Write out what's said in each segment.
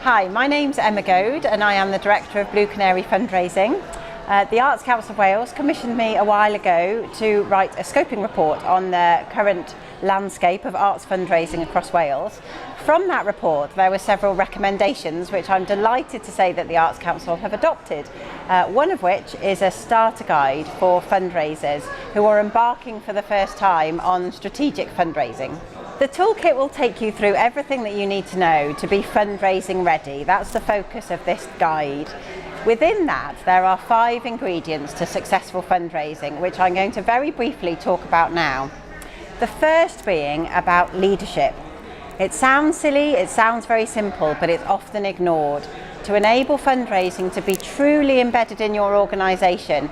Hi, my name's Emma Goad and I am the Director of Blue Canary Fundraising. The Arts Council of Wales commissioned me a while ago to write a scoping report on the current landscape of arts fundraising across Wales. From that report there were several recommendations which I'm delighted to say that the Arts Council have adopted, one of which is a starter guide for fundraisers who are embarking for the first time on strategic fundraising. The toolkit will take you through everything that you need to know to be fundraising ready. That's the focus of this guide. Within that, there are 5 ingredients to successful fundraising, which I'm going to very briefly talk about now. The first being about leadership. It sounds silly, it sounds very simple, but it's often ignored. To enable fundraising to be truly embedded in your organisation,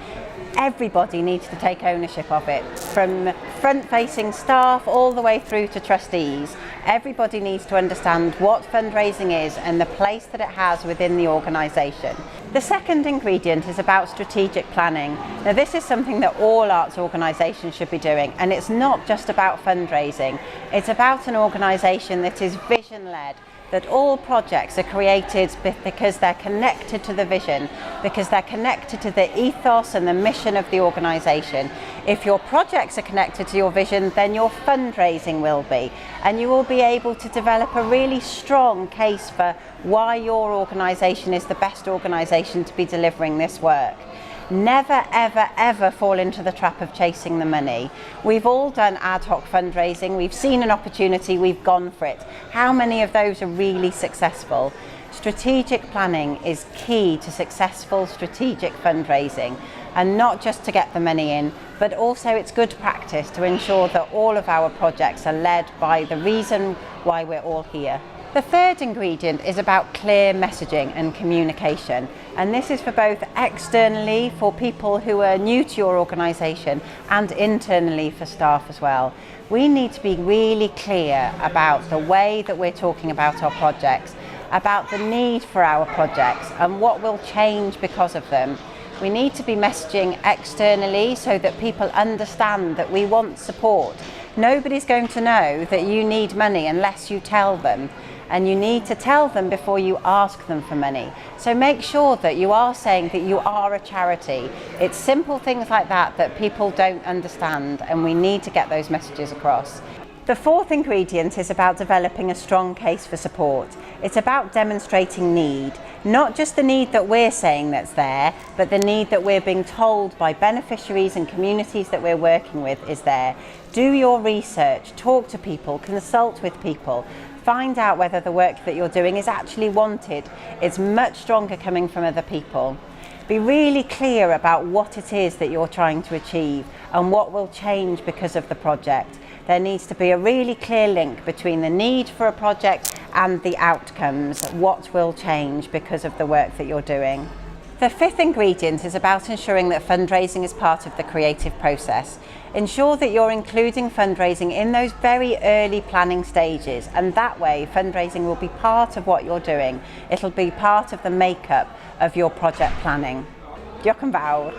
everybody needs to take ownership of it, from front-facing staff all the way through to trustees. Everybody needs to understand what fundraising is and the place that it has within the organisation. The second ingredient is about strategic planning. Now, this is something that all arts organisations should be doing, and it's not just about fundraising. It's about an organisation that is vision-led, that all projects are created because they're connected to the vision, because they're connected to the ethos and the mission of the organisation. If your projects are connected to your vision, then your fundraising will be, and you will be able to develop a really strong case for why your organisation is the best organisation to be delivering this work. Never, ever, ever fall into the trap of chasing the money. We've all done ad hoc fundraising, we've seen an opportunity, we've gone for it. How many of those are really successful? Strategic planning is key to successful strategic fundraising, and not just to get the money in, but also it's good practice to ensure that all of our projects are led by the reason why we're all here. The third ingredient is about clear messaging and communication, and this is for both externally for people who are new to your organisation and internally for staff as well. We need to be really clear about the way that we're talking about our projects, about the need for our projects and what will change because of them. We need to be messaging externally so that people understand that we want support. Nobody's going to know that you need money unless you tell them. And you need to tell them before you ask them for money. So make sure that you are saying that you are a charity. It's simple things like that that people don't understand, and we need to get those messages across. The fourth ingredient is about developing a strong case for support. It's about demonstrating need, not just the need that we're saying that's there, but the need that we're being told by beneficiaries and communities that we're working with is there. Do your research, talk to people, consult with people. Find out whether the work that you're doing is actually wanted. It's much stronger coming from other people. Be really clear about what it is that you're trying to achieve and what will change because of the project. There needs to be a really clear link between the need for a project and the outcomes. What will change because of the work that you're doing? The fifth ingredient is about ensuring that fundraising is part of the creative process. Ensure that you're including fundraising in those very early planning stages, and that way fundraising will be part of what you're doing. It'll be part of the makeup of your project planning. Diolch yn fawr.